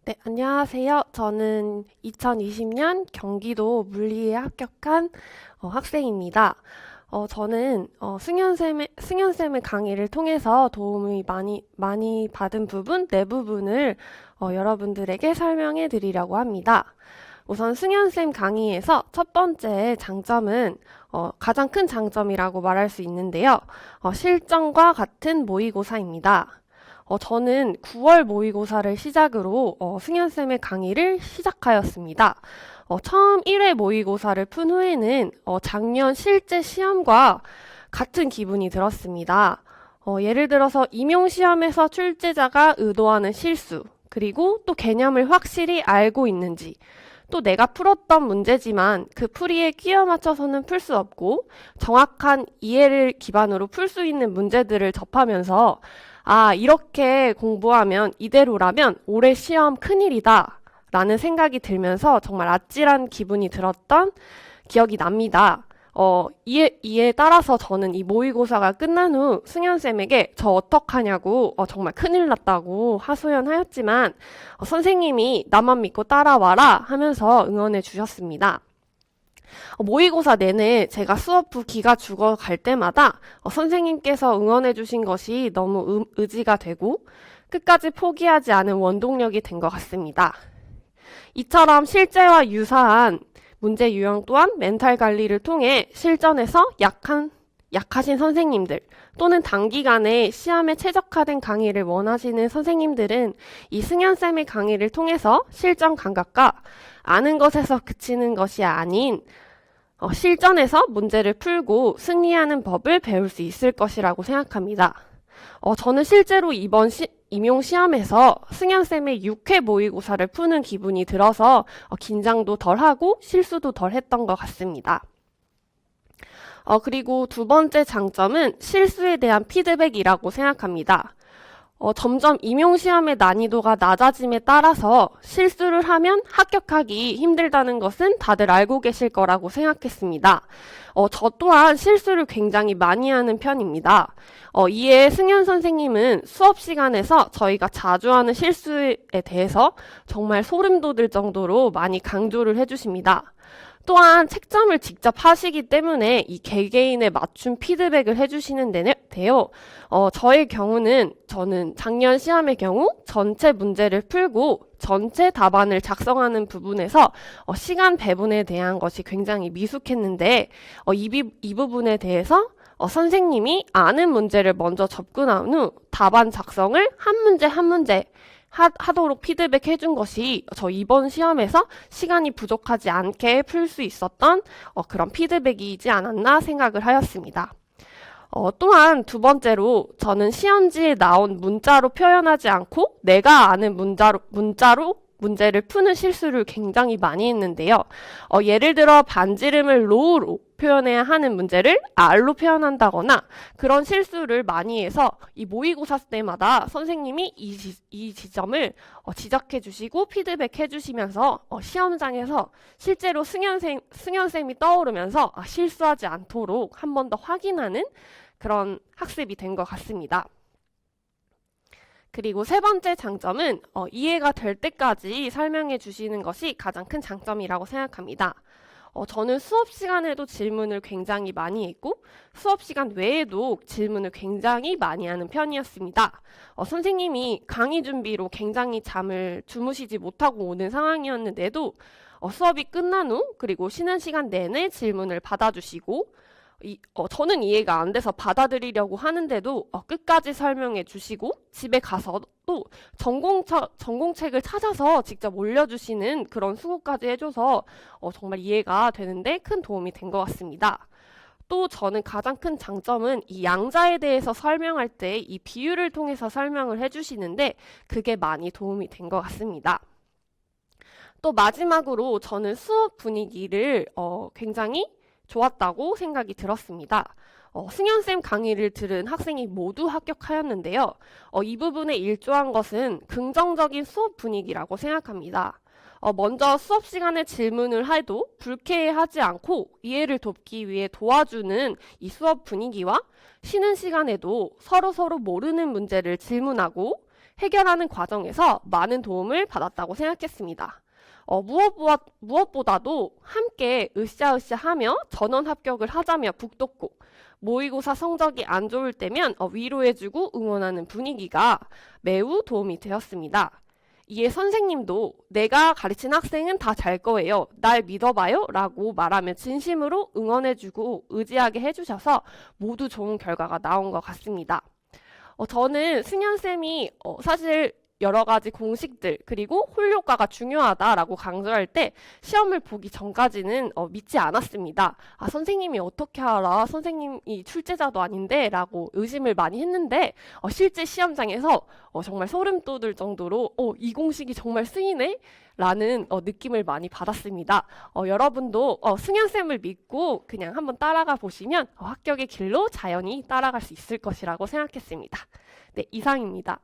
네, 안녕하세요. 저는 2020년 경기도 물리에 합격한 학생입니다. 저는 승연쌤의 강의를 통해서 도움이 많이 받은 부분, 네 부분을 여러분들에게 설명해 드리려고 합니다. 우선 승연쌤 강의에서 첫 번째 장점은 가장 큰 장점이라고 말할 수 있는데요. 실전과 같은 모의고사입니다. 저는 9월 모의고사를 시작으로 승연쌤의 강의를 시작하였습니다. 처음 1회 모의고사를 푼 후에는 작년 실제 시험과 같은 기분이 들었습니다. 예를 들어서 임용시험에서 출제자가 의도하는 실수, 그리고 또 개념을 확실히 알고 있는지, 또 내가 풀었던 문제지만 그 풀이에 끼워 맞춰서는 풀 수 없고 정확한 이해를 기반으로 풀 수 있는 문제들을 접하면서 이렇게 공부하면 이대로라면 올해 시험 큰일이다 라는 생각이 들면서 정말 아찔한 기분이 들었던 기억이 납니다. 이에 따라서 저는 이 모의고사가 끝난 후 승연쌤에게 저 어떡하냐고 정말 큰일 났다고 하소연하였지만 선생님이 나만 믿고 따라와라 하면서 응원해 주셨습니다. 모의고사 내내 제가 수업 후 기가 죽어갈 때마다 선생님께서 응원해 주신 것이 너무 의지가 되고 끝까지 포기하지 않은 원동력이 된 것 같습니다. 이처럼 실제와 유사한 문제 유형 또한 멘탈 관리를 통해 실전에서 약하신 선생님들 또는 단기간에 시험에 최적화된 강의를 원하시는 선생님들은 이 승연쌤의 강의를 통해서 실전 감각과 아는 것에서 그치는 것이 아닌 실전에서 문제를 풀고 승리하는 법을 배울 수 있을 것이라고 생각합니다. 저는 실제로 이번 임용시험에서 승연쌤의 6회 모의고사를 푸는 기분이 들어서 긴장도 덜하고 실수도 덜 했던 것 같습니다. 그리고 두 번째 장점은 실수에 대한 피드백이라고 생각합니다. 점점 임용시험의 난이도가 낮아짐에 따라서 실수를 하면 합격하기 힘들다는 것은 다들 알고 계실 거라고 생각했습니다. 저 또한 실수를 굉장히 많이 하는 편입니다. 이에 승연 선생님은 수업 시간에서 저희가 자주 하는 실수에 대해서 정말 소름 돋을 정도로 많이 강조를 해주십니다. 또한 책점을 직접 하시기 때문에 이 개개인에 맞춤 피드백을 해주시는데요. 저의 경우는 저는 작년 시험의 경우 전체 문제를 풀고 전체 답안을 작성하는 부분에서 시간 배분에 대한 것이 굉장히 미숙했는데 이 부분에 대해서 선생님이 아는 문제를 먼저 접근한 후 답안 작성을 한 문제 한 문제 하도록 피드백 해준 것이 저 이번 시험에서 시간이 부족하지 않게 풀 수 있었던 그런 피드백이지 않았나 생각을 하였습니다. 또한 두 번째로 저는 시험지에 나온 문자로 표현하지 않고 내가 아는 문자로 문제를 푸는 실수를 굉장히 많이 했는데요. 예를 들어 반지름을 로우로 표현해야 하는 문제를 R로 표현한다거나 그런 실수를 많이 해서 이 모의고사 때마다 선생님이 이 지점을 지적해 주시고 피드백해 주시면서 시험장에서 실제로 승연쌤이 떠오르면서 실수하지 않도록 한 번 더 확인하는 그런 학습이 된 것 같습니다. 그리고 세 번째 장점은 이해가 될 때까지 설명해 주시는 것이 가장 큰 장점이라고 생각합니다. 저는 수업 시간에도 질문을 굉장히 많이 했고 수업 시간 외에도 질문을 굉장히 많이 하는 편이었습니다. 선생님이 강의 준비로 굉장히 잠을 주무시지 못하고 오는 상황이었는데도 수업이 끝난 후 그리고 쉬는 시간 내내 질문을 받아주시고 저는 이해가 안 돼서 받아들이려고 하는데도 끝까지 설명해 주시고 집에 가서도 전공책을 찾아서 직접 올려주시는 그런 수고까지 해줘서 정말 이해가 되는데 큰 도움이 된 것 같습니다. 또 저는 가장 큰 장점은 이 양자에 대해서 설명할 때 이 비유를 통해서 설명을 해주시는데 그게 많이 도움이 된 것 같습니다. 또 마지막으로 저는 수업 분위기를 굉장히 좋았다고 생각이 들었습니다. 승연쌤 강의를 들은 학생이 모두 합격하였는데요. 이 부분에 일조한 것은 긍정적인 수업 분위기라고 생각합니다. 먼저 수업 시간에 질문을 해도 불쾌해하지 않고 이해를 돕기 위해 도와주는 이 수업 분위기와 쉬는 시간에도 서로 모르는 문제를 질문하고 해결하는 과정에서 많은 도움을 받았다고 생각했습니다. 무엇보다도 함께 으쌰으쌰 하며 전원 합격을 하자며 북돋고 모의고사 성적이 안 좋을 때면 위로해주고 응원하는 분위기가 매우 도움이 되었습니다. 이에 선생님도 내가 가르친 학생은 다 잘 거예요. 날 믿어봐요. 라고 말하며 진심으로 응원해주고 의지하게 해주셔서 모두 좋은 결과가 나온 것 같습니다. 저는 승현쌤이 사실 여러 가지 공식들 그리고 홀 효과가 중요하다라고 강조할 때 시험을 보기 전까지는 믿지 않았습니다. 아, 선생님이 어떻게 알아? 선생님이 출제자도 아닌데 라고 의심을 많이 했는데 실제 시험장에서 정말 소름 돋을 정도로 이 공식이 정말 쓰이네? 라는 느낌을 많이 받았습니다. 여러분도 승현쌤을 믿고 그냥 한번 따라가 보시면 합격의 길로 자연히 따라갈 수 있을 것이라고 생각했습니다. 네, 이상입니다.